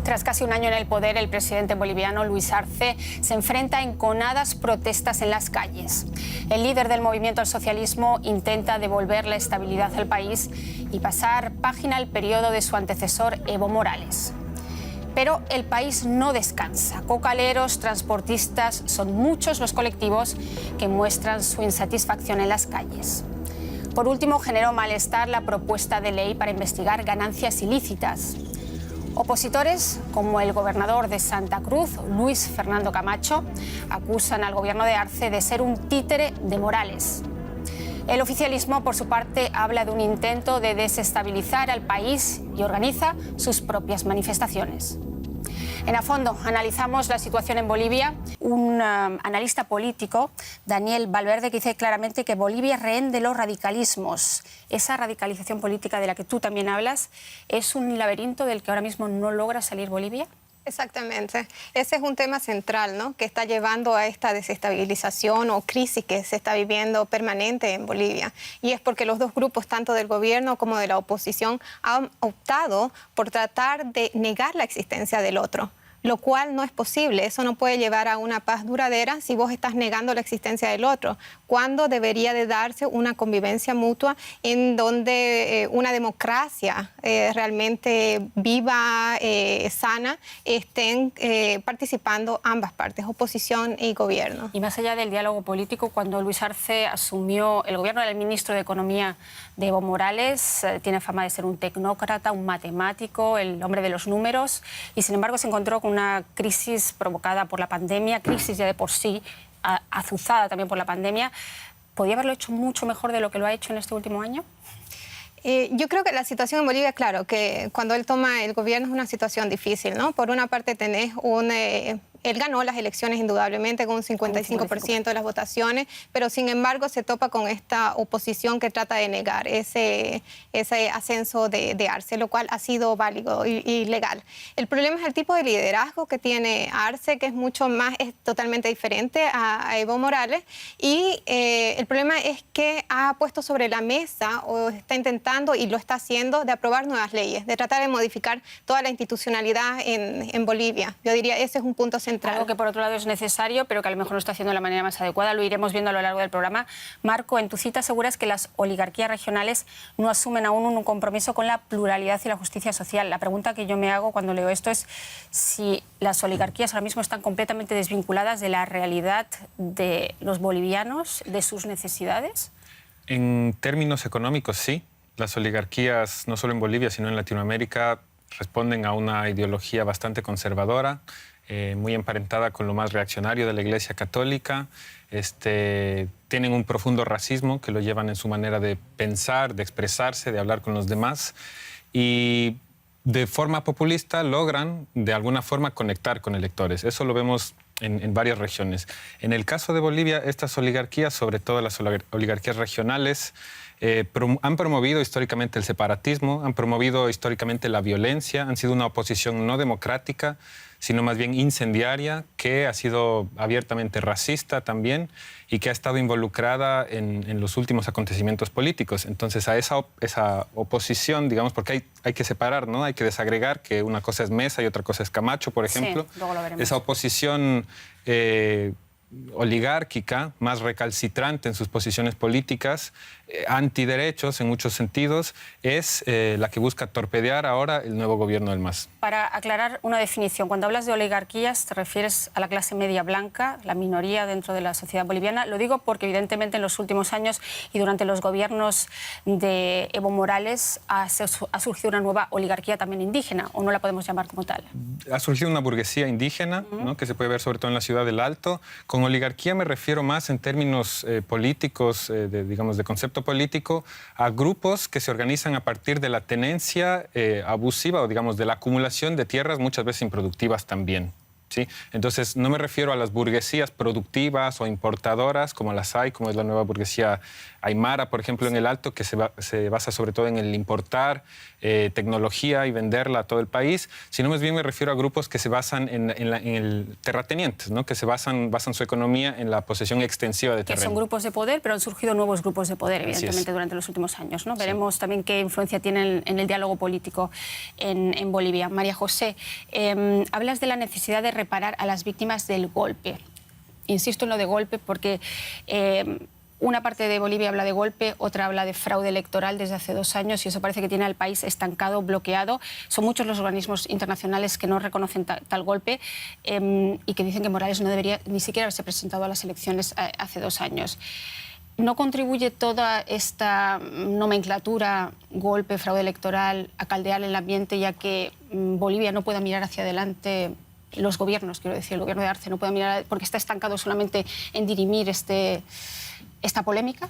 Tras casi un año en el poder, el presidente boliviano Luis Arce se enfrenta a enconadas protestas en las calles. El líder del movimiento al socialismo intenta devolver la estabilidad al país y pasar página al periodo de su antecesor Evo Morales. Pero el país no descansa. Cocaleros, transportistas, son muchos los colectivos que muestran su insatisfacción en las calles. Por último, generó malestar la propuesta de ley para investigar ganancias ilícitas. Opositores, como el gobernador de Santa Cruz, Luis Fernando Camacho, acusan al gobierno de Arce de ser un títere de Morales. El oficialismo, por su parte, habla de un intento de desestabilizar al país y organiza sus propias manifestaciones. En A Fondo analizamos la situación en Bolivia. Un analista político, Daniel Valverde, que dice claramente que Bolivia es rehén de los radicalismos. Esa radicalización política de la que tú también hablas, ¿es un laberinto del que ahora mismo no logra salir Bolivia? Exactamente. Ese es un tema central, ¿no?, que está llevando a esta desestabilización o crisis que se está viviendo permanente en Bolivia. Y es porque los dos grupos, tanto del gobierno como de la oposición, han optado por tratar de negar la existencia del otro, lo cual no es posible. Eso no puede llevar a una paz duradera si vos estás negando la existencia del otro, cuando debería de darse una convivencia mutua en donde una democracia realmente viva, sana, estén participando ambas partes, oposición y gobierno. Y más allá del diálogo político, cuando Luis Arce asumió el gobierno, era el ministro de Economía de Evo Morales, tiene fama de ser un tecnócrata, un matemático, el hombre de los números, y sin embargo se encontró con una crisis provocada por la pandemia, crisis ya de por sí, azuzada también por la pandemia. ¿Podría haberlo hecho mucho mejor de lo que lo ha hecho en este último año? Yo creo que la situación en Bolivia, claro, que cuando él toma el gobierno es una situación difícil, ¿no? Por una parte tenés él ganó las elecciones indudablemente con un 55% de las votaciones, pero sin embargo se topa con esta oposición que trata de negar ese ascenso de Arce, lo cual ha sido válido y legal. El problema es el tipo de liderazgo que tiene Arce, que es totalmente diferente a Evo Morales, y el problema es que ha puesto sobre la mesa, o está intentando y lo está haciendo, de aprobar nuevas leyes, de tratar de modificar toda la institucionalidad en Bolivia. Yo diría ese es un punto central. Algo que por otro lado es necesario, pero que a lo mejor no está haciendo de la manera más adecuada. Lo iremos viendo a lo largo del programa. Marco, en tu cita aseguras que las oligarquías regionales no asumen aún un compromiso con la pluralidad y la justicia social. La pregunta que yo me hago cuando leo esto es si las oligarquías ahora mismo están completamente desvinculadas de la realidad de los bolivianos, de sus necesidades. En términos económicos, sí. Las oligarquías, no solo en Bolivia, sino en Latinoamérica, responden a una ideología bastante conservadora, muy emparentada con lo más reaccionario de la Iglesia Católica. Tienen un profundo racismo que lo llevan en su manera de pensar, de expresarse, de hablar con los demás. Y de forma populista logran, de alguna forma, conectar con electores. Eso lo vemos en varias regiones. En el caso de Bolivia, estas oligarquías, sobre todo las oligarquías regionales, han promovido históricamente el separatismo, han promovido históricamente la violencia, han sido una oposición no democrática, sino más bien incendiaria, que ha sido abiertamente racista también y que ha estado involucrada en los últimos acontecimientos políticos. Entonces, a esa oposición, digamos, porque hay que separar, ¿no? Hay que desagregar que una cosa es Mesa y otra cosa es Camacho, por ejemplo. Sí, luego lo veremos. Esa oposición oligárquica, más recalcitrante en sus posiciones políticas, antiderechos en muchos sentidos, es la que busca torpedear ahora el nuevo gobierno del MAS. Para aclarar una definición, cuando hablas de oligarquías te refieres a la clase media blanca, la minoría dentro de la sociedad boliviana. Lo digo porque evidentemente en los últimos años y durante los gobiernos de Evo Morales ha surgido una nueva oligarquía también indígena, o no la podemos llamar como tal. Ha surgido una burguesía indígena, ¿no?, que se puede ver sobre todo en la ciudad del Alto. Con oligarquía me refiero más en términos políticos, digamos de concepto político, a grupos que se organizan a partir de la tenencia abusiva o digamos de la acumulación de tierras muchas veces improductivas también. ¿sí? Entonces, no me refiero a las burguesías productivas o importadoras, como las hay, como es la nueva burguesía aymara, por ejemplo, en el Alto, que se basa sobre todo en el importar tecnología y venderla a todo el país, sino más bien me refiero a grupos que se basan en el terratenientes, ¿no? Que se basan su economía en la posesión extensiva de terreno. Que son grupos de poder, pero han surgido nuevos grupos de poder, evidentemente, durante los últimos años, ¿no? Veremos también qué influencia tienen en el diálogo político en Bolivia. María José, hablas de la necesidad de reparar a las víctimas del golpe. Insisto en lo de golpe porque una parte de Bolivia habla de golpe, otra habla de fraude electoral desde hace 2 años y eso parece que tiene al país estancado, bloqueado. Son muchos los organismos internacionales que no reconocen tal golpe y que dicen que Morales no debería ni siquiera haberse presentado a las elecciones hace 2 años. ¿No contribuye toda esta nomenclatura, golpe, fraude electoral, a caldear el ambiente, ya que Bolivia no pueda mirar hacia adelante, los gobiernos, quiero decir, el gobierno de Arce no puede mirar, porque está estancado solamente en dirimir esta polémica?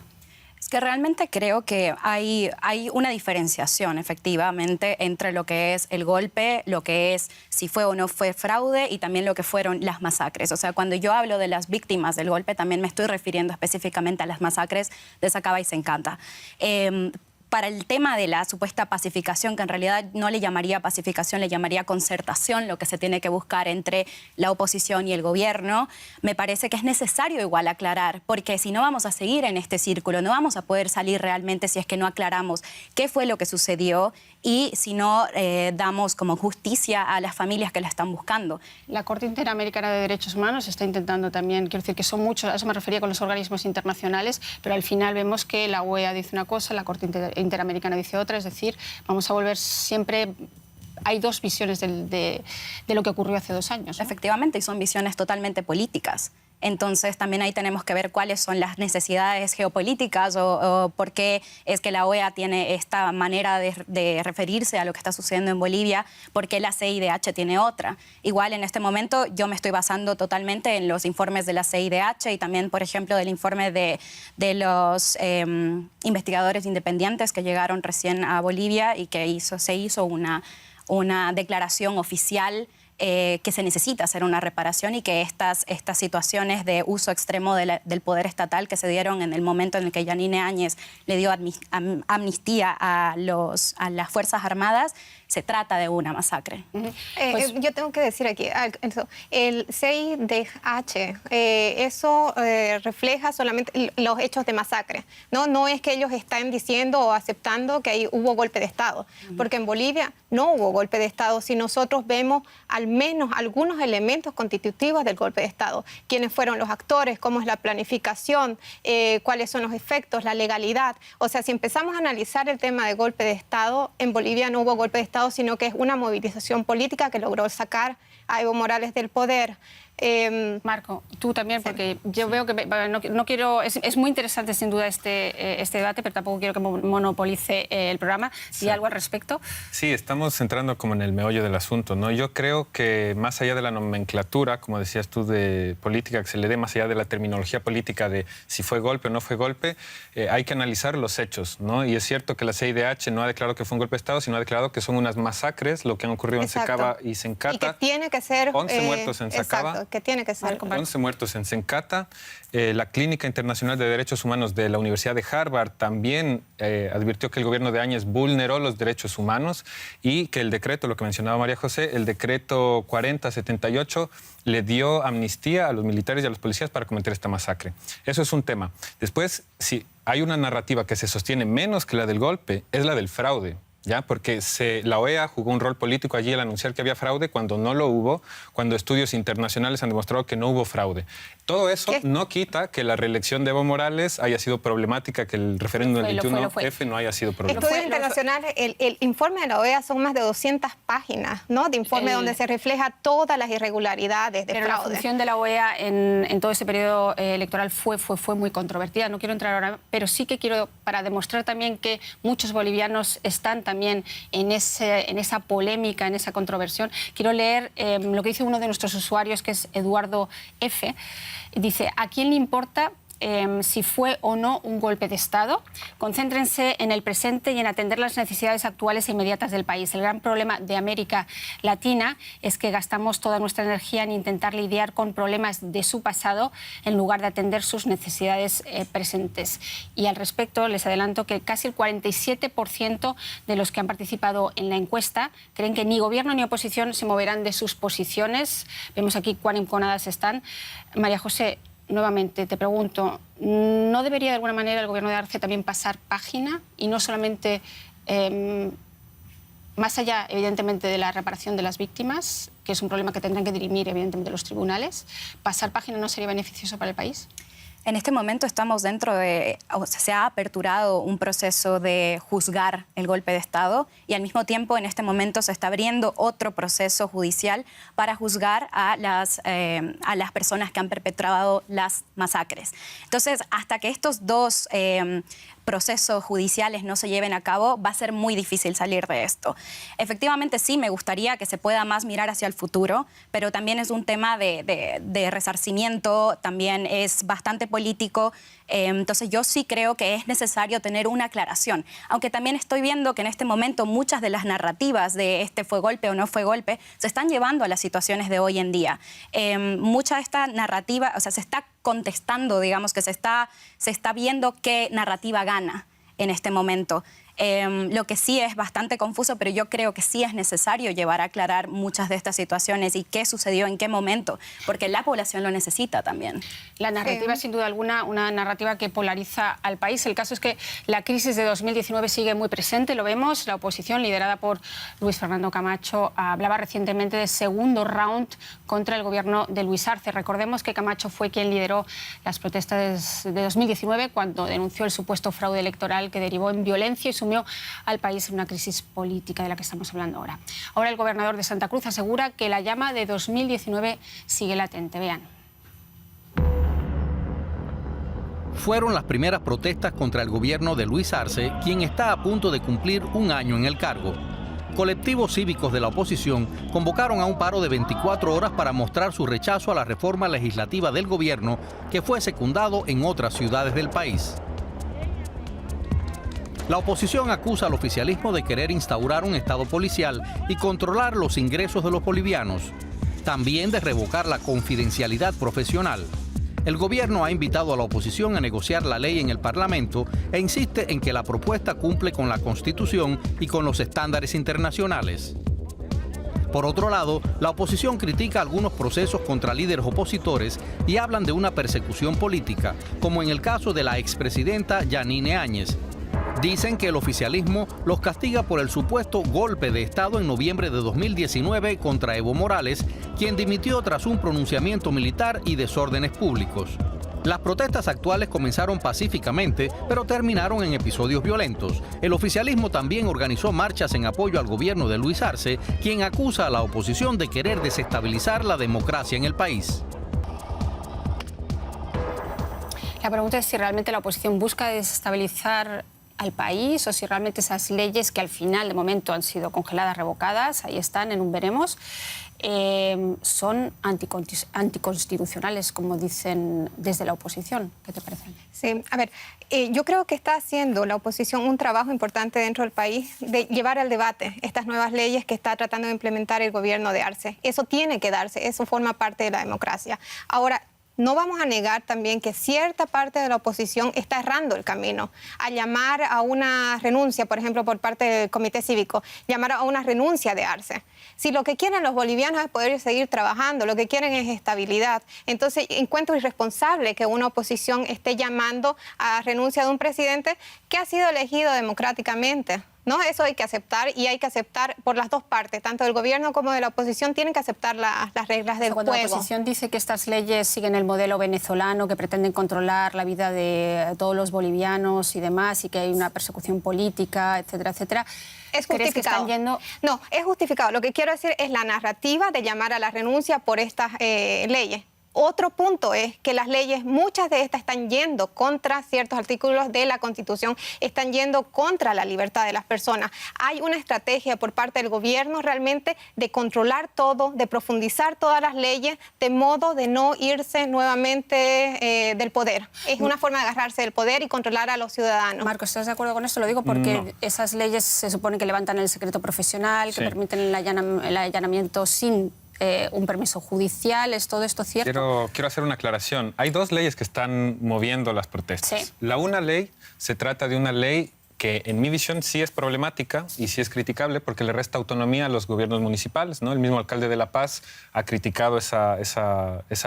Es que realmente creo que hay una diferenciación, efectivamente, entre lo que es el golpe, lo que es si fue o no fue fraude y también lo que fueron las masacres. O sea, cuando yo hablo de las víctimas del golpe, también me estoy refiriendo específicamente a las masacres de Sacaba y Sencata. Para el tema de la supuesta pacificación, que en realidad no le llamaría pacificación, le llamaría concertación, lo que se tiene que buscar entre la oposición y el gobierno, me parece que es necesario igual aclarar, porque si no vamos a seguir en este círculo, no vamos a poder salir realmente si es que no aclaramos qué fue lo que sucedió y si no damos como justicia a las familias que la están buscando. La Corte Interamericana de Derechos Humanos está intentando también, quiero decir que son muchos, a eso me refería con los organismos internacionales, pero al final vemos que la OEA dice una cosa, la Corte Interamericana dice otra, es decir, vamos a volver siempre... Hay 2 visiones de lo que ocurrió hace 2 años, ¿no? Efectivamente, y son visiones totalmente políticas. Entonces, también ahí tenemos que ver cuáles son las necesidades geopolíticas o por qué es que la OEA tiene esta manera de referirse a lo que está sucediendo en Bolivia, por qué la CIDH tiene otra. Igual, en este momento, yo me estoy basando totalmente en los informes de la CIDH y también, por ejemplo, del informe de los investigadores independientes que llegaron recién a Bolivia y que se hizo una declaración oficial que se necesita hacer una reparación y que estas situaciones de uso extremo del poder estatal que se dieron en el momento en el que Yanine Áñez le dio amnistía a las Fuerzas Armadas, se trata de una masacre. Yo tengo que decir aquí, el CIDH, eso refleja solamente los hechos de masacre. No es que ellos estén diciendo o aceptando que ahí hubo golpe de Estado, porque en Bolivia no hubo golpe de Estado si nosotros vemos al menos algunos elementos constitutivos del golpe de Estado. ¿Quiénes fueron los actores? ¿Cómo es la planificación? ¿Cuáles son los efectos? ¿La legalidad? O sea, si empezamos a analizar el tema de golpe de Estado, en Bolivia no hubo golpe de Estado, sino que es una movilización política que logró sacar a Evo Morales del poder. Marco, tú también, porque yo veo que no quiero... Es muy interesante, sin duda, este debate, pero tampoco quiero que monopolice el programa. ¿Y algo al respecto? Sí, estamos entrando como en el meollo del asunto, ¿no? Yo creo que más allá de la nomenclatura, como decías tú, de política que se le dé, más allá de la terminología política de si fue golpe o no fue golpe, hay que analizar los hechos, ¿no? Y es cierto que la CIDH no ha declarado que fue un golpe de Estado, sino ha declarado que son unas masacres, lo que han ocurrido en Sacaba y Sencata. Y que tiene que ser... 11 muertos en Sacaba. Exacto, que tiene que ser... 11 muertos en Sencata. La Clínica Internacional de Derechos Humanos de la Universidad de Harvard también advirtió que el gobierno de Áñez vulneró los derechos humanos y que el decreto, lo que mencionaba María José, el decreto 4078 le dio amnistía a los militares y a los policías para cometer esta masacre. Eso es un tema. Después, si hay una narrativa que se sostiene menos que la del golpe, es la del fraude. ¿Ya? Porque la OEA jugó un rol político allí al anunciar que había fraude cuando no lo hubo, cuando estudios internacionales han demostrado que no hubo fraude. Todo eso no quita que la reelección de Evo Morales haya sido problemática, que el referéndum del 21F no haya sido problemático. Estudios internacionales, el informe de la OEA son más de 200 páginas, ¿no? De informe donde se refleja todas las irregularidades de fraude. La función de la OEA en todo ese periodo electoral fue muy controvertida. No quiero entrar ahora, pero sí que quiero, para demostrar también que muchos bolivianos están también en esa polémica, en esa controversión, quiero leer lo que dice uno de nuestros usuarios, que es Eduardo F. Dice: ¿a quién le importa si fue o no un golpe de Estado. Concéntrense en el presente y en atender las necesidades actuales e inmediatas del país. El gran problema de América Latina es que gastamos toda nuestra energía en intentar lidiar con problemas de su pasado en lugar de atender sus necesidades presentes. Y al respecto les adelanto que casi el 47% de los que han participado en la encuesta creen que ni gobierno ni oposición se moverán de sus posiciones. Vemos aquí cuán enconadas están. María José, nuevamente te pregunto, ¿no debería de alguna manera el gobierno de Arce también pasar página y no solamente, más allá evidentemente de la reparación de las víctimas, que es un problema que tendrán que dirimir evidentemente los tribunales, pasar página no sería beneficioso para el país? En este momento estamos dentro de, o sea, se ha aperturado un proceso de juzgar el golpe de Estado y al mismo tiempo en este momento se está abriendo otro proceso judicial para juzgar a las personas que han perpetrado las masacres. Entonces, hasta que estos dos procesos judiciales no se lleven a cabo, va a ser muy difícil salir de esto. Efectivamente, sí, me gustaría que se pueda más mirar hacia el futuro, pero también es un tema de resarcimiento, también es bastante político. Entonces, yo sí creo que es necesario tener una aclaración, aunque también estoy viendo que en este momento muchas de las narrativas de este fue golpe o no fue golpe se están llevando a las situaciones de hoy en día. Mucha de esta narrativa, o sea, se está contestando, digamos, que se está viendo qué narrativa gana en este momento. Lo que sí es bastante confuso, pero yo creo que sí es necesario llevar a aclarar muchas de estas situaciones y qué sucedió en qué momento, porque la población lo necesita también. La narrativa, sin duda alguna, una narrativa que polariza al país. El caso es que la crisis de 2019 sigue muy presente, lo vemos. La oposición, liderada por Luis Fernando Camacho, hablaba recientemente de segundo round contra el gobierno de Luis Arce. Recordemos que Camacho fue quien lideró las protestas de 2019 cuando denunció el supuesto fraude electoral que derivó en violencia y sumió al país en una crisis política de la que estamos hablando ahora. Ahora el gobernador de Santa Cruz asegura que la llama de 2019 sigue latente. Vean. Fueron las primeras protestas contra el gobierno de Luis Arce, quien está a punto de cumplir un año en el cargo. Colectivos cívicos de la oposición convocaron a un paro de 24 horas para mostrar su rechazo a la reforma legislativa del gobierno que fue secundado en otras ciudades del país. La oposición acusa al oficialismo de querer instaurar un estado policial y controlar los ingresos de los bolivianos, también de revocar la confidencialidad profesional. El gobierno ha invitado a la oposición a negociar la ley en el Parlamento e insiste en que la propuesta cumple con la Constitución y con los estándares internacionales. Por otro lado, la oposición critica algunos procesos contra líderes opositores y hablan de una persecución política, como en el caso de la expresidenta Yanine Áñez. Dicen que el oficialismo los castiga por el supuesto golpe de Estado en noviembre de 2019 contra Evo Morales, quien dimitió tras un pronunciamiento militar y desórdenes públicos. Las protestas actuales comenzaron pacíficamente, pero terminaron en episodios violentos. El oficialismo también organizó marchas en apoyo al gobierno de Luis Arce, quien acusa a la oposición de querer desestabilizar la democracia en el país. La pregunta es si realmente la oposición busca desestabilizar al país o si realmente esas leyes que al final de momento han sido congeladas, revocadas, ahí están en un veremos, son anticonstitucionales, como dicen desde la oposición. ¿Qué te parece? Sí, a ver, yo creo que está haciendo la oposición un trabajo importante dentro del país de llevar al debate estas nuevas leyes que está tratando de implementar el gobierno de Arce. Eso tiene que darse, eso forma parte de la democracia. Ahora, no vamos a negar también que cierta parte de la oposición está errando el camino a llamar a una renuncia, por ejemplo, por parte del Comité Cívico, llamar a una renuncia de Arce. Si lo que quieren los bolivianos es poder seguir trabajando, lo que quieren es estabilidad, entonces encuentro irresponsable que una oposición esté llamando a renuncia de un presidente que ha sido elegido democráticamente. ¿No? Eso hay que aceptar y hay que aceptar por las dos partes, tanto del gobierno como de la oposición tienen que aceptar las reglas del juego. Cuando la oposición dice que estas leyes siguen el modelo venezolano, que pretenden controlar la vida de todos los bolivianos y demás, y que hay una persecución política, etcétera, etcétera, es justificado. Que están yendo... No, es justificado. Lo que quiero decir es la narrativa de llamar a la renuncia por estas leyes. Otro punto es que las leyes, muchas de estas están yendo contra ciertos artículos de la Constitución, están yendo contra la libertad de las personas. Hay una estrategia por parte del gobierno realmente de controlar todo, de profundizar todas las leyes, de modo de no irse nuevamente del poder. Es una forma de agarrarse del poder y controlar a los ciudadanos. Marco, ¿estás de acuerdo con esto? Lo digo porque esas leyes se supone que levantan el secreto profesional, que permiten el allanamiento sin un permiso judicial. ¿Es todo esto cierto? Quiero hacer una aclaración. Hay dos leyes que están moviendo las protestas. Sí. La una ley se trata de una ley que en mi visión sí es problemática y sí es criticable porque le resta autonomía a los gobiernos municipales, ¿no? El mismo alcalde de La Paz ha criticado esa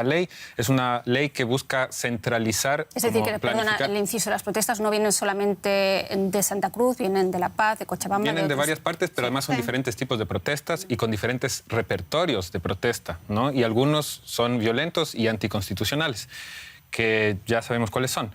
ley. Es una ley que busca centralizar... Es decir, que, perdona, el inciso, las protestas no vienen solamente de Santa Cruz, vienen de La Paz, de Cochabamba... Vienen de varias partes, pero además son diferentes tipos de protestas y con diferentes repertorios de protesta, ¿no? Y algunos son violentos y anticonstitucionales, que ya sabemos cuáles son.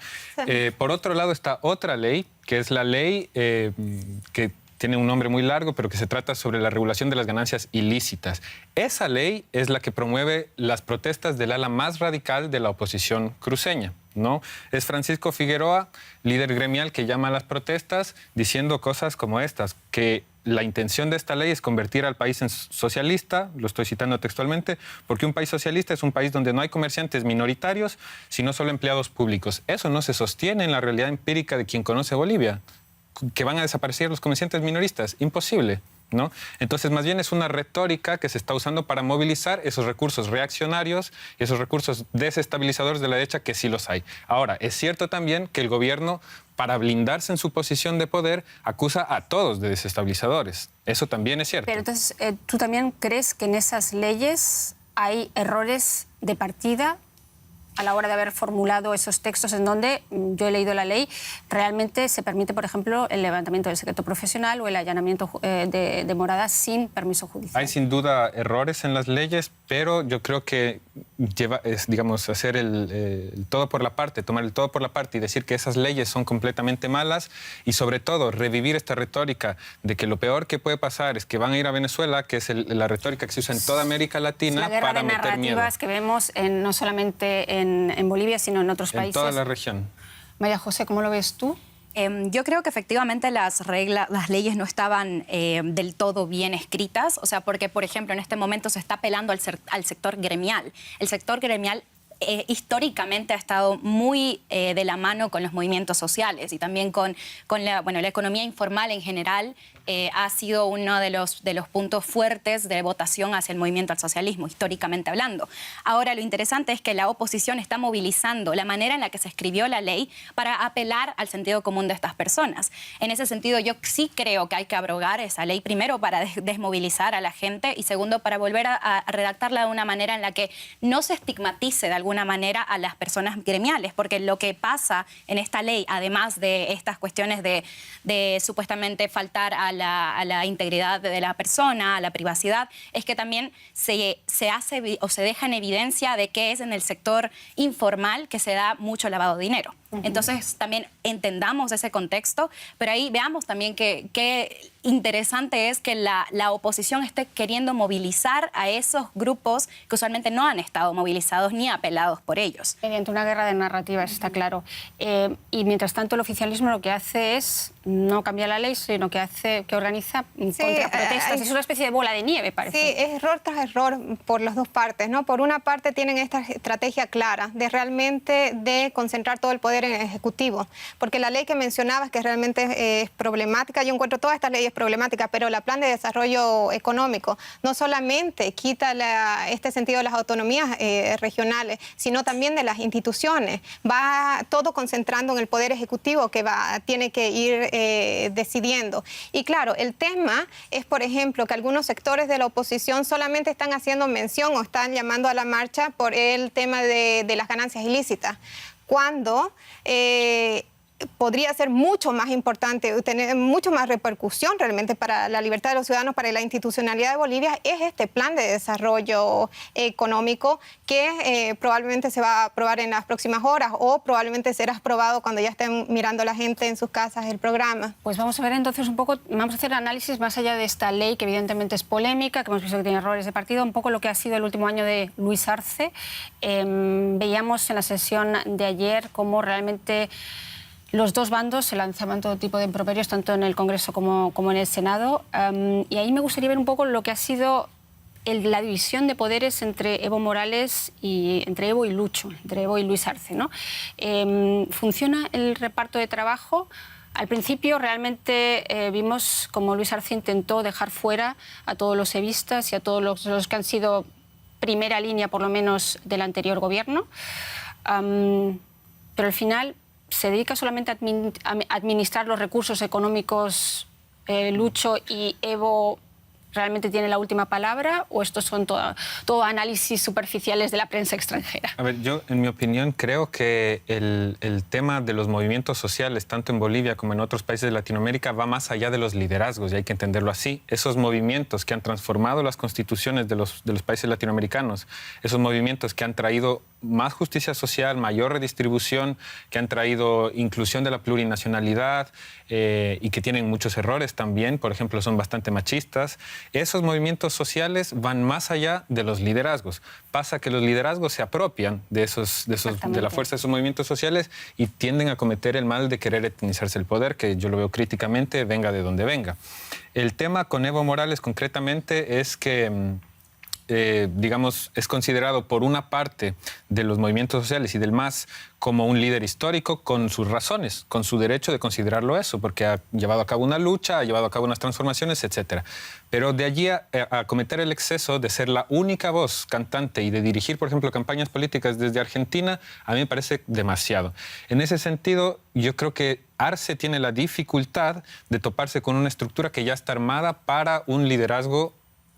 Por otro lado está otra ley, que es la ley que tiene un nombre muy largo, pero que se trata sobre la regulación de las ganancias ilícitas. Esa ley es la que promueve las protestas del ala más radical de la oposición cruceña, ¿no? Es Francisco Figueroa, líder gremial, que llama a las protestas diciendo cosas como estas, que la intención de esta ley es convertir al país en socialista, lo estoy citando textualmente, porque un país socialista es un país donde no hay comerciantes minoritarios, sino solo empleados públicos. Eso no se sostiene en la realidad empírica de quien conoce Bolivia. ¿Que van a desaparecer los comerciantes minoristas? Imposible, ¿no? Entonces, más bien es una retórica que se está usando para movilizar esos recursos reaccionarios y esos recursos desestabilizadores de la derecha, que sí los hay. Ahora, es cierto también que el gobierno, para blindarse en su posición de poder, acusa a todos de desestabilizadores. Eso también es cierto. Pero entonces, ¿tú también crees que en esas leyes hay errores de partida a la hora de haber formulado esos textos en donde, yo he leído la ley, realmente se permite, por ejemplo, el levantamiento del secreto profesional o el allanamiento de moradas sin permiso judicial? Hay sin duda errores en las leyes, pero yo creo que hacer el todo por la parte, tomar el todo por la parte y decir que esas leyes son completamente malas y sobre todo revivir esta retórica de que lo peor que puede pasar es que van a ir a Venezuela, que es la retórica que se usa en toda América Latina para meter miedo. La guerra de narrativas que vemos no solamente en Bolivia, sino en otros países. En toda la región. María José, ¿cómo lo ves tú? Yo creo que efectivamente las leyes no estaban del todo bien escritas, o sea, porque, por ejemplo, en este momento se está apelando al sector gremial. El sector gremial históricamente ha estado muy de la mano con los movimientos sociales y también con la economía informal en general. Ha sido uno de los puntos fuertes de votación hacia el movimiento al socialismo, históricamente hablando. Ahora, lo interesante es que la oposición está movilizando la manera en la que se escribió la ley para apelar al sentido común de estas personas. En ese sentido, yo sí creo que hay que abrogar esa ley, primero para desmovilizar a la gente y segundo para volver a redactarla de una manera en la que no se estigmatice de alguna manera a las personas gremiales, porque lo que pasa en esta ley, además de estas cuestiones de supuestamente faltar a la integridad de la persona, a la privacidad, es que también se hace o se deja en evidencia de que es en el sector informal que se da mucho lavado de dinero. Entonces, también entendamos ese contexto, pero ahí veamos también que interesante es que la oposición esté queriendo movilizar a esos grupos que usualmente no han estado movilizados ni apelados por ellos. Mediante una guerra de narrativas, está claro. Y mientras tanto, el oficialismo lo que hace es no cambiar la ley, sino que organiza contraprotestas. Es una especie de bola de nieve, parece. Sí, es error tras error por las dos partes, ¿no? Por una parte tienen esta estrategia clara de concentrar todo el poder en el Ejecutivo, porque la ley que mencionabas que realmente es problemática, yo encuentro todas estas leyes problemáticas, pero la Plan de Desarrollo Económico no solamente quita este sentido de las autonomías regionales, sino también de las instituciones. Va todo concentrando en el Poder Ejecutivo que tiene que ir decidiendo. Y claro, el tema es, por ejemplo, que algunos sectores de la oposición solamente están haciendo mención o están llamando a la marcha por el tema de las ganancias ilícitas, cuando podría ser mucho más importante, tener mucho más repercusión realmente para la libertad de los ciudadanos, para la institucionalidad de Bolivia, es este plan de desarrollo económico que probablemente se va a aprobar en las próximas horas o probablemente será aprobado cuando ya estén mirando la gente en sus casas el programa. Pues vamos a ver entonces un poco, vamos a hacer análisis más allá de esta ley que evidentemente es polémica, que hemos visto que tiene errores de partido, un poco lo que ha sido el último año de Luis Arce. Veíamos en la sesión de ayer cómo realmente los dos bandos se lanzaban todo tipo de improperios, tanto en el Congreso como en el Senado. Y ahí me gustaría ver un poco lo que ha sido la división de poderes entre Evo Morales y entre Evo y Lucho, entre Evo y Luis Arce, ¿no? ¿Funciona el reparto de trabajo? Al principio realmente vimos como Luis Arce intentó dejar fuera a todos los evistas y a todos los que han sido primera línea, por lo menos, del anterior gobierno. Pero al final se dedica solamente a administrar los recursos económicos Lucho, y Evo realmente tiene la última palabra, o estos son todo análisis superficiales de la prensa extranjera? A ver, yo en mi opinión creo que el tema de los movimientos sociales, tanto en Bolivia como en otros países de Latinoamérica, va más allá de los liderazgos, y hay que entenderlo así. Esos movimientos que han transformado las constituciones de los países latinoamericanos, esos movimientos que han traído más justicia social, mayor redistribución, que han traído inclusión de la plurinacionalidad y que tienen muchos errores también, por ejemplo, son bastante machistas. Esos movimientos sociales van más allá de los liderazgos. Pasa que los liderazgos se apropian de la fuerza de esos movimientos sociales y tienden a cometer el mal de querer etnizarse el poder, que yo lo veo críticamente, venga de donde venga. El tema con Evo Morales concretamente es que digamos, es considerado por una parte de los movimientos sociales y del MAS como un líder histórico con sus razones, con su derecho de considerarlo eso, porque ha llevado a cabo una lucha, ha llevado a cabo unas transformaciones, etc. Pero de allí a cometer el exceso de ser la única voz cantante y de dirigir, por ejemplo, campañas políticas desde Argentina, a mí me parece demasiado. En ese sentido, yo creo que Arce tiene la dificultad de toparse con una estructura que ya está armada para un liderazgo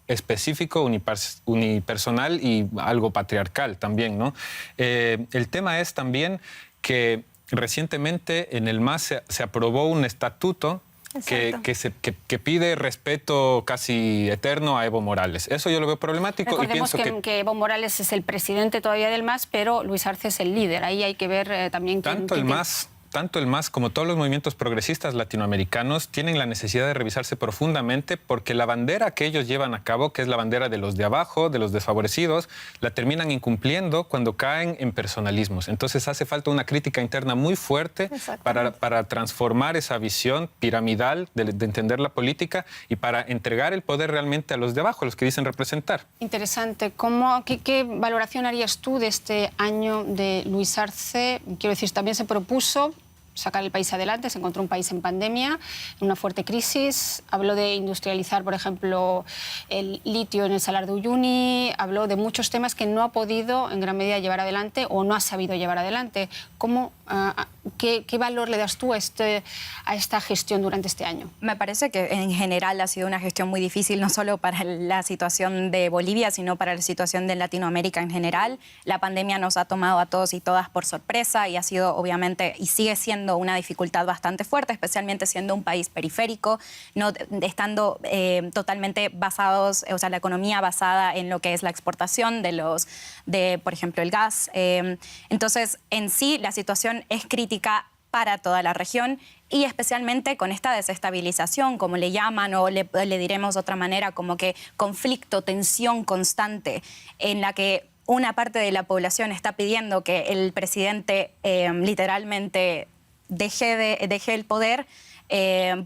específico, unipersonal y algo patriarcal también, ¿no? El tema es también que recientemente en el MAS se aprobó un estatuto que pide respeto casi eterno a Evo Morales. Eso yo lo veo problemático. Recordemos y pienso que Evo Morales es el presidente todavía del MAS, pero Luis Arce es el líder. Ahí hay que ver también quién... Tanto el MAS como todos los movimientos progresistas latinoamericanos tienen la necesidad de revisarse profundamente, porque la bandera que ellos llevan a cabo, que es la bandera de los de abajo, de los desfavorecidos, la terminan incumpliendo cuando caen en personalismos. Entonces hace falta una crítica interna muy fuerte para transformar esa visión piramidal de entender la política y para entregar el poder realmente a los de abajo, a los que dicen representar. Interesante. ¿Qué valoración harías tú de este año de Luis Arce? Quiero decir, también se propuso sacar el país adelante, se encontró un país en pandemia, en una fuerte crisis, habló de industrializar, por ejemplo, el litio en el Salar de Uyuni, habló de muchos temas que no ha podido en gran medida llevar adelante o no ha sabido llevar adelante. ¿Qué valor le das tú a esta gestión durante este año? Me parece que en general ha sido una gestión muy difícil, no solo para la situación de Bolivia, sino para la situación de Latinoamérica en general. La pandemia nos ha tomado a todos y todas por sorpresa y ha sido, obviamente, y sigue siendo una dificultad bastante fuerte, especialmente siendo un país periférico, no estando totalmente basados, o sea, la economía basada en lo que es la exportación por ejemplo, el gas. Entonces, en sí, la situación es crítica para toda la región y especialmente con esta desestabilización, como le llaman, o le diremos de otra manera, como que conflicto, tensión constante, en la que una parte de la población está pidiendo que el presidente literalmente deje el poder,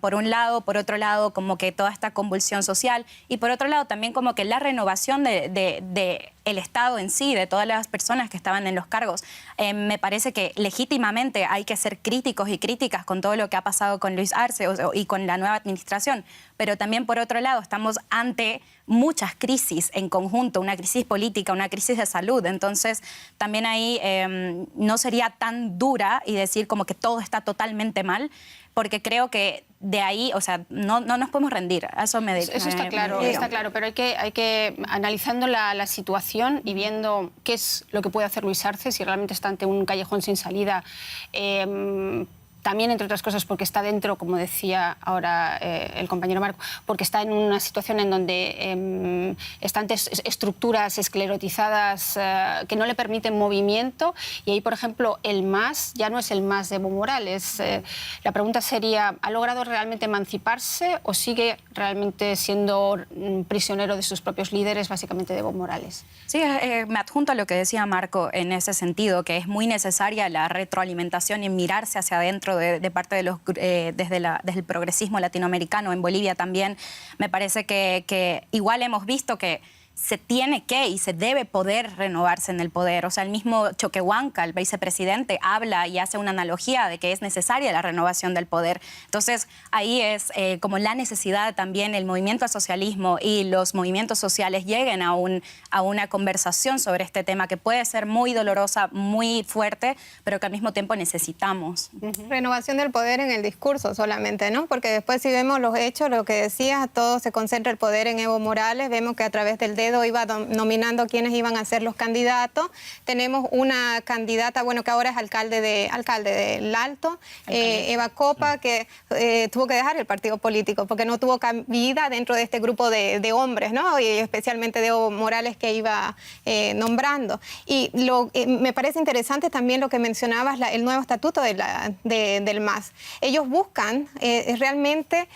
por un lado, por otro lado, como que toda esta convulsión social, y por otro lado también como que la renovación de el Estado en sí, de todas las personas que estaban en los cargos. Me parece que legítimamente hay que ser críticos y críticas con todo lo que ha pasado con Luis Arce y con la nueva administración, pero también por otro lado estamos ante muchas crisis en conjunto, una crisis política, una crisis de salud. Entonces, también ahí no sería tan dura y decir como que todo está totalmente mal, porque creo que de ahí, o sea, no nos podemos rendir. Eso está claro, pero hay que analizando la situación y viendo qué es lo que puede hacer Luis Arce, si realmente está ante un callejón sin salida, también, entre otras cosas, porque está dentro, como decía ahora el compañero Marco, porque está en una situación en donde están estructuras esclerotizadas que no le permiten movimiento, y ahí, por ejemplo, el MAS ya no es el MAS de Evo Morales. La pregunta sería, ¿ha logrado realmente emanciparse o sigue realmente siendo prisionero de sus propios líderes, básicamente de Evo Morales? Sí, me adjunto a lo que decía Marco en ese sentido, que es muy necesaria la retroalimentación y mirarse hacia adentro de parte de los desde el progresismo latinoamericano. En Bolivia también me parece que igual hemos visto que se tiene que y se debe poder renovarse en el poder. O sea, el mismo Choquehuanca, el vicepresidente, habla y hace una analogía de que es necesaria la renovación del poder. Entonces, ahí es como la necesidad también, el movimiento al socialismo y los movimientos sociales lleguen a una conversación sobre este tema que puede ser muy dolorosa, muy fuerte, pero que al mismo tiempo necesitamos. Renovación del poder en el discurso solamente, ¿no? Porque después si vemos los hechos, lo que decías, todo se concentra el poder en Evo Morales. Vemos que a través del dedo iba nominando quiénes iban a ser los candidatos. Tenemos una candidata, bueno, que ahora es alcalde del Alto, Eva Copa, que tuvo que dejar el partido político porque no tuvo cabida dentro de este grupo de hombres, ¿no? Y especialmente de Evo Morales que iba nombrando. Y me parece interesante también lo que mencionabas, el nuevo estatuto del MAS. Ellos buscan realmente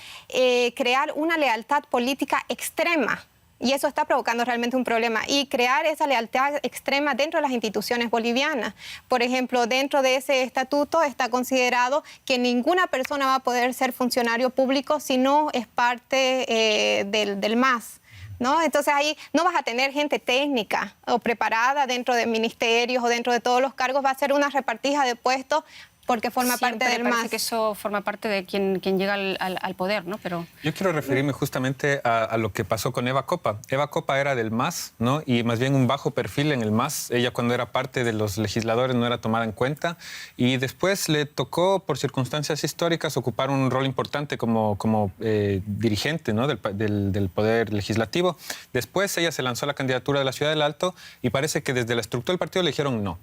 crear una lealtad política extrema. Y eso está provocando realmente un problema. Y crear esa lealtad extrema dentro de las instituciones bolivianas. Por ejemplo, dentro de ese estatuto está considerado que ninguna persona va a poder ser funcionario público si no es parte del MAS, ¿no? Entonces ahí no vas a tener gente técnica o preparada dentro de ministerios o dentro de todos los cargos. Va a ser una repartija de puestos porque forma parte del MAS. Parece que eso forma parte de quien llega al poder, ¿no? Pero yo quiero referirme justamente a lo que pasó con Eva Copa. Eva Copa era del MAS, ¿no? Y más bien un bajo perfil en el MAS. Ella, cuando era parte de los legisladores, no era tomada en cuenta. Y después le tocó, por circunstancias históricas, ocupar un rol importante como dirigente, ¿no? del poder legislativo. Después ella se lanzó a la candidatura de la Ciudad del Alto y parece que desde la estructura del partido le dijeron no.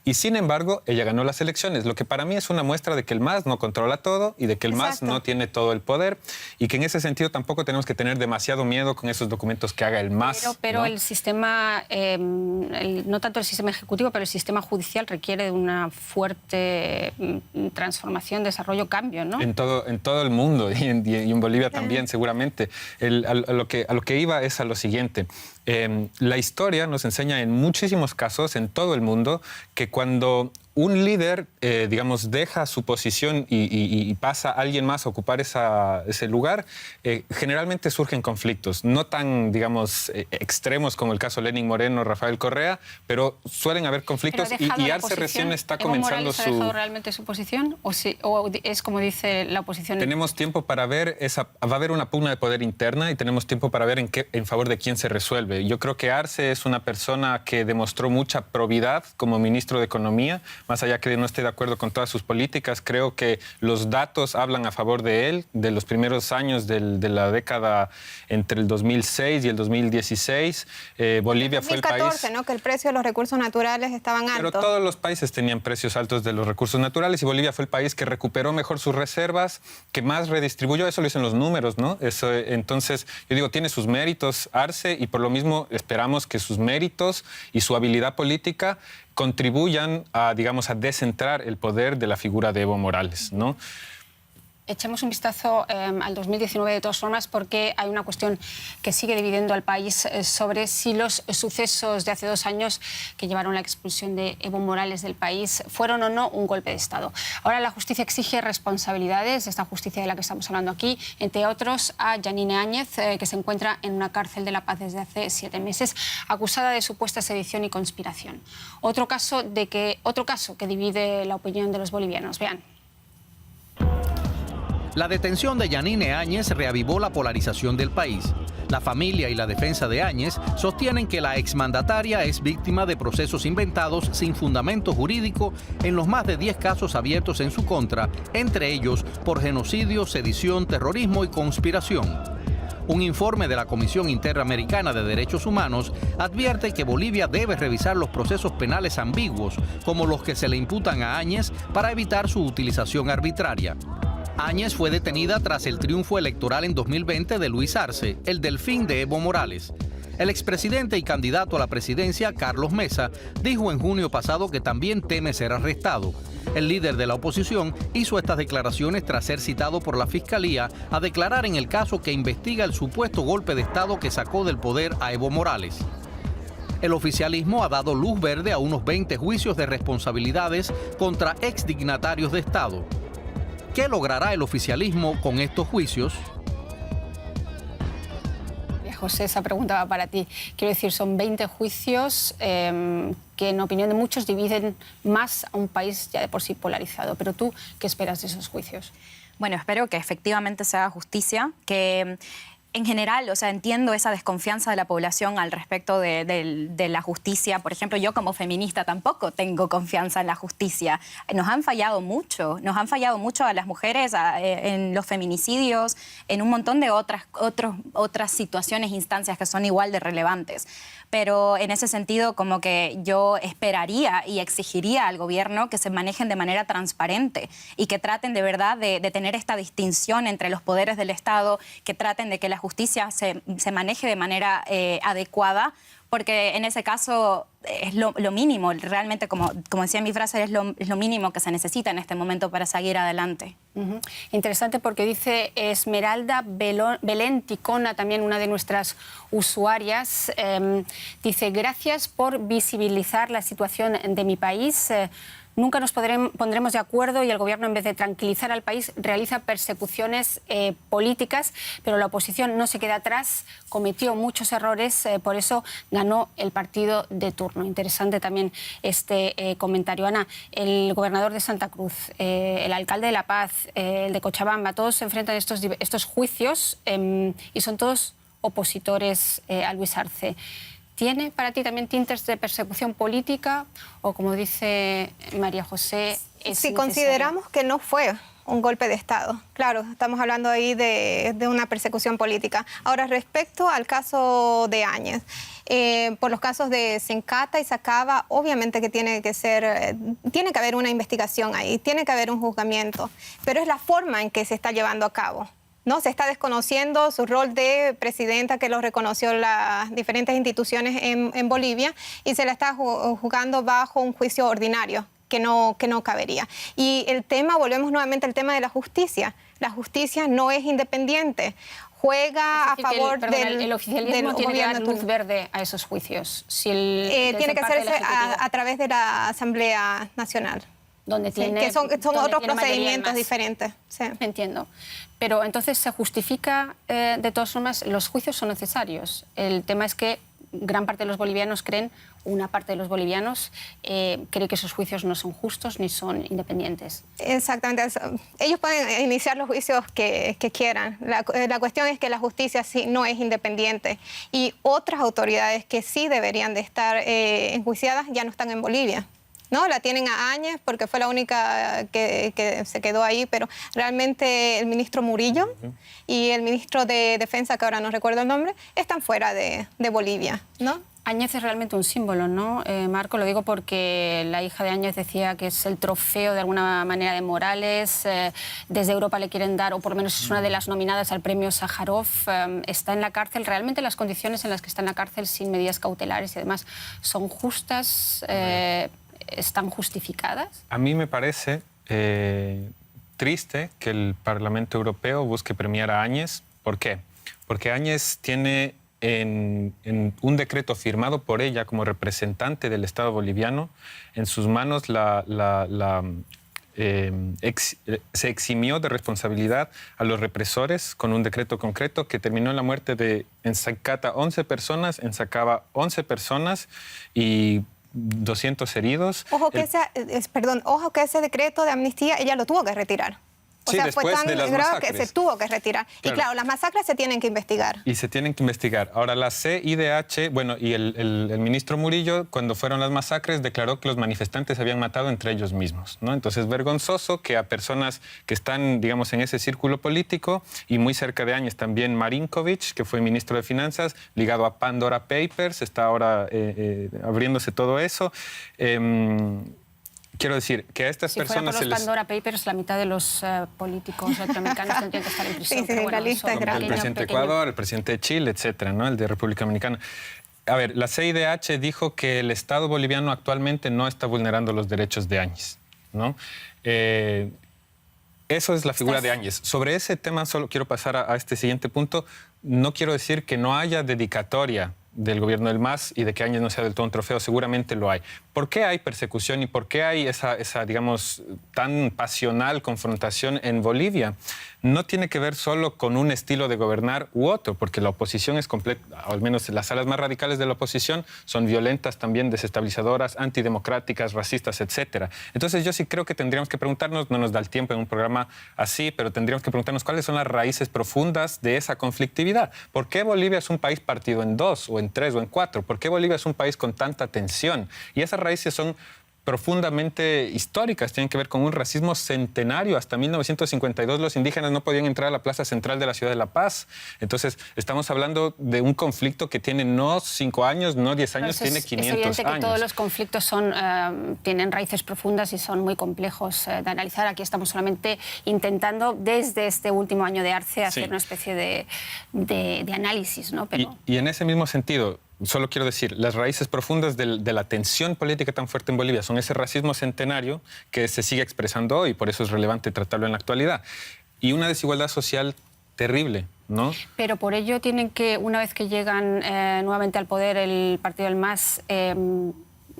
Y sin embargo, ella ganó las elecciones, lo que para mí es una muestra de que el MAS no controla todo y de que el MAS no tiene todo el poder, y que en ese sentido tampoco tenemos que tener demasiado miedo con esos documentos que haga el MAS. Pero ¿no? el sistema, no tanto el sistema ejecutivo, pero el sistema judicial requiere de una fuerte transformación, desarrollo, cambio, ¿no? En todo el mundo y en Bolivia también, seguramente. A lo que iba es a lo siguiente. La historia nos enseña en muchísimos casos, en todo el mundo, que cuando un líder, digamos, deja su posición y pasa a alguien más a ocupar ese lugar, generalmente surgen conflictos, no tan, digamos, extremos como el caso Lenín Moreno, Rafael Correa, pero suelen haber conflictos y Arce recién está comenzando su... ¿Ha dejado realmente su posición o es como dice la oposición? Tenemos tiempo para ver, va a haber una pugna de poder interna y tenemos tiempo para ver en favor de quién se resuelve. Yo creo que Arce es una persona que demostró mucha probidad como ministro de Economía. Más allá que no esté de acuerdo con todas sus políticas, creo que los datos hablan a favor de él. De los primeros años de la década entre el 2006 y el 2016, Bolivia fue el país... 2014, ¿no? Que el precio de los recursos naturales estaban altos. Pero todos los países tenían precios altos de los recursos naturales y Bolivia fue el país que recuperó mejor sus reservas, que más redistribuyó. Eso lo dicen los números, ¿no? Eso, entonces, yo digo, tiene sus méritos Arce y por lo mismo esperamos que sus méritos y su habilidad política contribuyan a, digamos, a descentrar el poder de la figura de Evo Morales, ¿no? Echemos un vistazo al 2019 de todas formas, porque hay una cuestión que sigue dividiendo al país sobre si los sucesos de hace 2 años que llevaron a la expulsión de Evo Morales del país fueron o no un golpe de Estado. Ahora la justicia exige responsabilidades, esta justicia de la que estamos hablando aquí, entre otros a Yanine Áñez, que se encuentra en una cárcel de La Paz desde hace 7 meses, acusada de supuesta sedición y conspiración. Otro caso que divide la opinión de los bolivianos. Vean. La detención de Yanine Áñez reavivó la polarización del país. La familia y la defensa de Áñez sostienen que la exmandataria es víctima de procesos inventados sin fundamento jurídico en los más de 10 casos abiertos en su contra, entre ellos por genocidio, sedición, terrorismo y conspiración. Un informe de la Comisión Interamericana de Derechos Humanos advierte que Bolivia debe revisar los procesos penales ambiguos, como los que se le imputan a Áñez, para evitar su utilización arbitraria. Áñez fue detenida tras el triunfo electoral en 2020 de Luis Arce, el delfín de Evo Morales. El expresidente y candidato a la presidencia, Carlos Mesa, dijo en junio pasado que también teme ser arrestado. El líder de la oposición hizo estas declaraciones tras ser citado por la Fiscalía a declarar en el caso que investiga el supuesto golpe de Estado que sacó del poder a Evo Morales. El oficialismo ha dado luz verde a unos 20 juicios de responsabilidades contra exdignatarios de Estado. ¿Qué logrará el oficialismo con estos juicios? José, esa pregunta va para ti. Quiero decir, son 20 juicios que, en opinión de muchos, dividen más a un país ya de por sí polarizado. Pero tú, ¿qué esperas de esos juicios? Bueno, espero que efectivamente se haga justicia, que en general, o sea, entiendo esa desconfianza de la población al respecto de la justicia. Por ejemplo, yo como feminista tampoco tengo confianza en la justicia. Nos han fallado mucho a las mujeres en los feminicidios, en un montón de otras situaciones, instancias que son igual de relevantes. Pero en ese sentido, como que yo esperaría y exigiría al gobierno que se manejen de manera transparente y que traten de verdad de tener esta distinción entre los poderes del Estado, que traten de que la justicia se maneje de manera adecuada, porque en ese caso es lo mínimo, realmente, como decía en mi frase, es lo mínimo que se necesita en este momento para seguir adelante. Interesante, porque dice Esmeralda Belén Ticona, también una de nuestras usuarias, dice: gracias por visibilizar la situación de mi país. Nunca nos pondremos de acuerdo y el gobierno, en vez de tranquilizar al país, realiza persecuciones políticas, pero la oposición no se queda atrás, cometió muchos errores, por eso ganó el partido de turno. Interesante también este comentario. Ana, el gobernador de Santa Cruz, el alcalde de La Paz, el de Cochabamba, todos se enfrentan a estos juicios y son todos opositores a Luis Arce. ¿Tiene para ti también tintes de persecución política o, como dice María José, es si necesario? Consideramos que no fue un golpe de Estado, claro, estamos hablando ahí de una persecución política. Ahora, respecto al caso de Áñez, por los casos de Sencata y Sacaba, obviamente que tiene que haber una investigación ahí, tiene que haber un juzgamiento, pero es la forma en que se está llevando a cabo. No, se está desconociendo su rol de presidenta, que lo reconoció las diferentes instituciones en Bolivia, y se la está juzgando bajo un juicio ordinario que no cabería. Y el tema, volvemos nuevamente al tema de la justicia. La justicia no es independiente. Juega a favor del el oficialismo tiene que dar luz verde a esos juicios. Si tiene que hacerse a través de la Asamblea Nacional. Donde tiene, que son otros procedimientos diferentes. Sí. Entiendo. Pero entonces se justifica, de todas formas, los juicios son necesarios. El tema es que gran parte de los bolivianos una parte de los bolivianos cree que esos juicios no son justos ni son independientes. Exactamente. Ellos pueden iniciar los juicios que quieran. La cuestión es que la justicia sí no es independiente. Y otras autoridades que sí deberían de estar enjuiciadas ya no están en Bolivia. ¿No? La tienen a Áñez porque fue la única que se quedó ahí, pero realmente el ministro Murillo y el ministro de Defensa, que ahora no recuerdo el nombre, están fuera de Bolivia, ¿no? Áñez es realmente un símbolo, ¿no, Marco? Lo digo porque la hija de Áñez decía que es el trofeo de alguna manera de Morales. Desde Europa le quieren dar, o por lo menos es una de las nominadas al premio Sájarov. Está en la cárcel. ¿Realmente las condiciones en las que está en la cárcel sin medidas cautelares y demás son justas? ¿Están justificadas? A mí me parece triste que el Parlamento Europeo busque premiar a Áñez. ¿Por qué? Porque Áñez tiene en un decreto firmado por ella como representante del Estado boliviano en sus manos se eximió de responsabilidad a los represores con un decreto concreto que terminó en la muerte en Sencata 11 personas, en Sacaba 11 personas y 200 heridos. Ojo que ese decreto de amnistía ella lo tuvo que retirar. O Sí, sea, fue después tan de las grave que masacres. se tuvo que retirar. Claro. Y claro, las masacres se tienen que investigar. Y se tienen que investigar. Ahora, la CIDH, bueno, y el ministro Murillo, cuando fueron las masacres, declaró que los manifestantes se habían matado entre ellos mismos, ¿no? Entonces, vergonzoso que a personas que están, digamos, en ese círculo político, y muy cerca de Áñez también Marinkovic, que fue ministro de Finanzas, ligado a Pandora Papers, está ahora abriéndose todo eso. Quiero decir que a estas personas por los Pandora Papers, la mitad de los políticos latinoamericanos tendrían que estar en prisión. Sí, pero la lista es grande. El presidente de Ecuador, el presidente de Chile, etcétera, ¿no? El de República Dominicana. A ver, la CIDH dijo que el Estado boliviano actualmente no está vulnerando los derechos de Áñez, ¿no? Eso es la figura de Áñez. Sobre ese tema solo quiero pasar a este siguiente punto. No quiero decir que no haya dedicatoria del gobierno del MAS y de que Áñez no sea del todo un trofeo, seguramente lo hay. ¿Por qué hay persecución y por qué hay esa digamos, tan pasional confrontación en Bolivia? No tiene que ver solo con un estilo de gobernar u otro, porque la oposición es completa, al menos las alas más radicales de la oposición son violentas también, desestabilizadoras, antidemocráticas, racistas, etcétera. Entonces yo sí creo que tendríamos que preguntarnos, no nos da el tiempo en un programa así, pero tendríamos que preguntarnos cuáles son las raíces profundas de esa conflictividad. ¿Por qué Bolivia es un país partido en dos, o en tres, o en cuatro? ¿Por qué Bolivia es un país con tanta tensión? Y esas raíces son profundamente históricas, tienen que ver con un racismo centenario. Hasta 1952 los indígenas no podían entrar a la plaza central de la ciudad de La Paz. Entonces, estamos hablando de un conflicto que tiene no 5 años, no 10 años, tiene 500 es evidente años. que todos los conflictos tienen raíces profundas y son muy complejos de analizar. Aquí estamos solamente intentando, desde este último año de Arce, hacer una especie de análisis, ¿no? Pero... Y en ese mismo sentido, solo quiero decir, las raíces profundas de la tensión política tan fuerte en Bolivia son ese racismo centenario que se sigue expresando hoy, por eso es relevante tratarlo en la actualidad. Y una desigualdad social terrible, ¿no? Pero por ello tienen que, una vez que llegan nuevamente al poder el partido del MAS,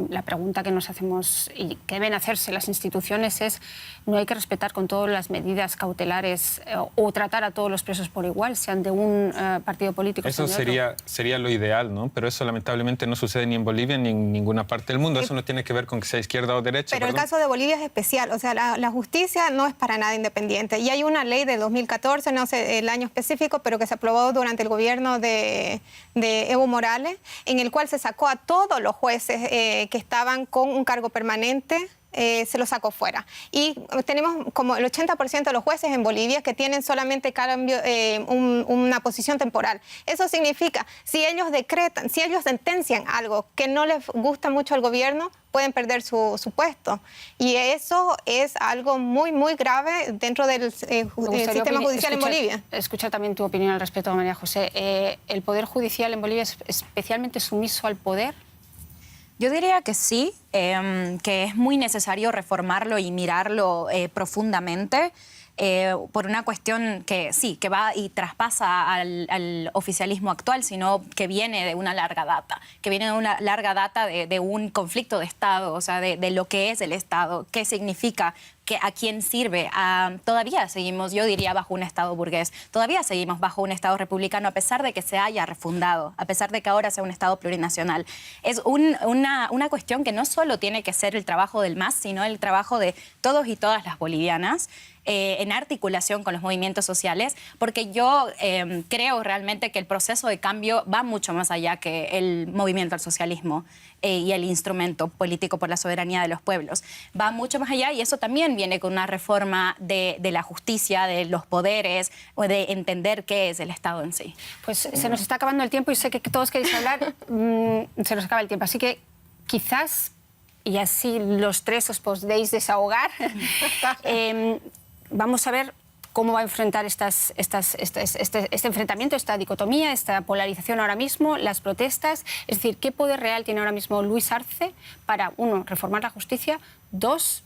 la pregunta que nos hacemos y que deben hacerse las instituciones es: ¿no hay que respetar con todas las medidas cautelares o tratar a todos los presos por igual, sean de un partido político? Eso sería lo ideal, ¿no? Pero eso lamentablemente no sucede ni en Bolivia ni en ninguna parte del mundo. Eso no tiene que ver con que sea izquierda o derecha. Pero el caso de Bolivia es especial. O sea, la justicia no es para nada independiente. Y hay una ley de 2014, no sé el año específico, pero que se aprobó durante el gobierno de Evo Morales, en el cual se sacó a todos los jueces que estaban con un cargo permanente, se los sacó fuera. Y tenemos como el 80% de los jueces en Bolivia que tienen solamente una posición temporal. Eso significa, si ellos decretan, si ellos sentencian algo que no les gusta mucho al gobierno, pueden perder su puesto. Y eso es algo muy, muy grave dentro del sistema judicial en Bolivia. Escuchar también tu opinión al respecto, María José. ¿El Poder Judicial en Bolivia es especialmente sumiso al poder? Yo diría que sí, que es muy necesario reformarlo y mirarlo profundamente. Por una cuestión que sí, que va y traspasa al oficialismo actual, sino que viene de una larga data, de un conflicto de Estado, o sea, de lo que es el Estado, qué significa, a quién sirve. Todavía seguimos, yo diría, bajo un Estado burgués, todavía seguimos bajo un Estado republicano, a pesar de que se haya refundado, a pesar de que ahora sea un Estado plurinacional. Es una cuestión que no solo tiene que ser el trabajo del MAS, sino el trabajo de todos y todas las bolivianas, en articulación con los movimientos sociales, porque yo creo realmente que el proceso de cambio va mucho más allá que el movimiento al socialismo y el instrumento político por la soberanía de los pueblos. Va mucho más allá, y eso también viene con una reforma de la justicia, de los poderes, o de entender qué es el Estado en sí. Pues se nos está acabando el tiempo y sé que todos queréis hablar, se nos acaba el tiempo, así que quizás, y así los tres os podéis desahogar, vamos a ver cómo va a enfrentar este enfrentamiento, esta dicotomía, esta polarización ahora mismo, las protestas. Es decir, ¿qué poder real tiene ahora mismo Luis Arce para, uno, reformar la justicia, dos,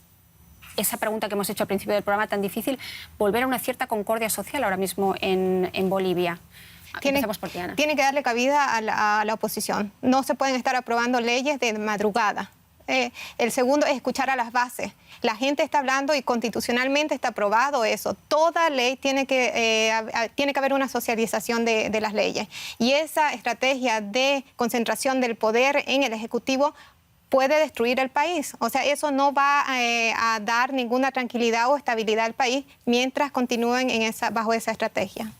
esa pregunta que hemos hecho al principio del programa tan difícil, volver a una cierta concordia social ahora mismo en Bolivia? Empezamos por ti, Ana. Tiene que darle cabida a la oposición. No se pueden estar aprobando leyes de madrugada. El segundo es escuchar a las bases. La gente está hablando y constitucionalmente está aprobado eso. Toda ley tiene que haber una socialización de las leyes. Y esa estrategia de concentración del poder en el Ejecutivo puede destruir el país. O sea, eso no va a dar ninguna tranquilidad o estabilidad al país mientras continúen bajo esa estrategia.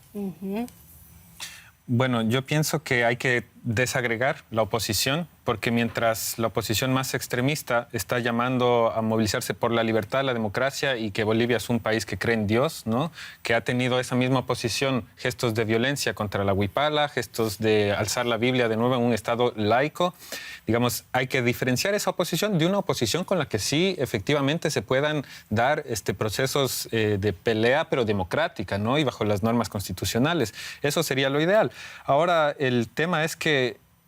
Bueno, yo pienso que hay que desagregar la oposición, porque mientras la oposición más extremista está llamando a movilizarse por la libertad, la democracia y que Bolivia es un país que cree en Dios, ¿no? Que ha tenido esa misma oposición gestos de violencia contra la huipala, gestos de alzar la Biblia de nuevo en un Estado laico. Digamos, hay que diferenciar esa oposición de una oposición con la que sí efectivamente se puedan dar procesos de pelea, pero democrática, ¿no? Y bajo las normas constitucionales. Eso sería lo ideal. Ahora, el tema es que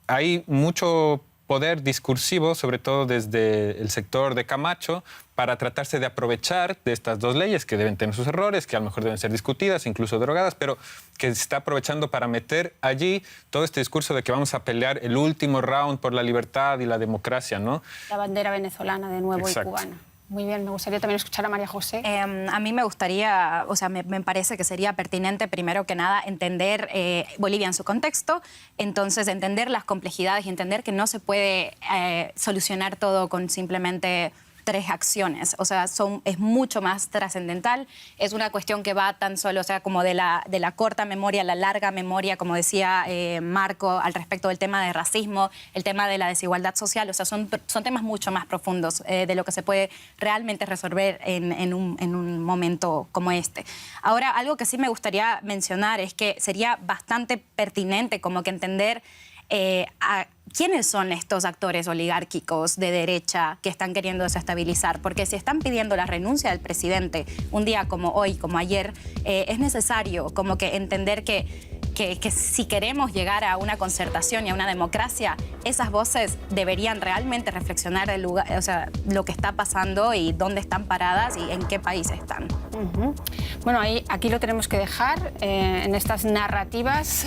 hay mucho poder discursivo, sobre todo desde el sector de Camacho, para tratarse de aprovechar de estas dos leyes que deben tener sus errores, que a lo mejor deben ser discutidas, incluso derogadas, pero que se está aprovechando para meter allí todo este discurso de que vamos a pelear el último round por la libertad y la democracia, ¿no? La bandera venezolana de nuevo. Exacto. Y cubana. Muy bien, me gustaría también escuchar a María José. A mí me gustaría, o sea, me parece que sería pertinente, primero que nada, entender Bolivia en su contexto, entonces entender las complejidades y entender que no se puede solucionar todo con simplemente 3 acciones. O sea, es mucho más trascendental. Es una cuestión que va tan solo, o sea, como de la corta memoria a la larga memoria, como decía Marco, al respecto del tema de racismo, el tema de la desigualdad social. O sea, son temas mucho más profundos de lo que se puede realmente resolver en un momento como este. Ahora, algo que sí me gustaría mencionar es que sería bastante pertinente como que entender ¿quiénes son estos actores oligárquicos de derecha que están queriendo desestabilizar? Porque si están pidiendo la renuncia del presidente un día como hoy, como ayer, es necesario como que entender que si queremos llegar a una concertación y a una democracia, esas voces deberían realmente reflexionar el lugar, o sea, lo que está pasando y dónde están paradas y en qué país están. Bueno, aquí lo tenemos que dejar en estas narrativas.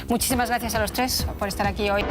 Muchísimas gracias a los 3 por estar aquí hoy.